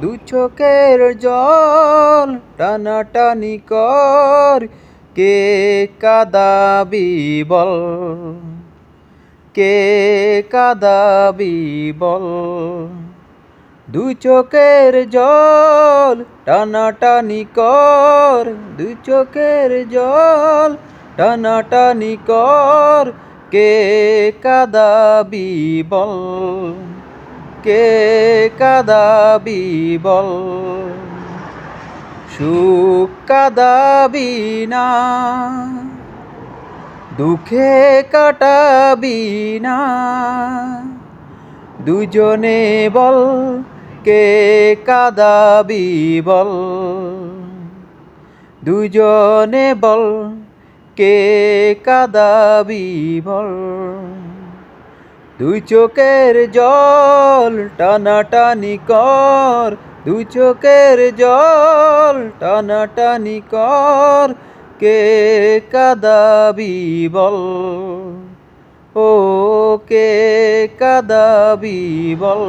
দু চোখের জল টানাটানি কর, কে কাঁদাবি বল, কে কাঁদাবি বল। দু চোখের জল টানাটানি কর, দু চোখের জল টানাটানি কর, কে কাঁদাবি বল, কে কাঁদাবি বল। সুখ কাঁদাবি না, দুঃখে কাটাবি না, দুজনে বল কে কাঁদাবি বল, দুজনে বল কে কাঁদাবি বল। দুই চোখের জল টানাটানি কর, দুই চোখের জল টানাটানি কর, কে কাঁদাবি বল, ও কে কাঁদাবি বল।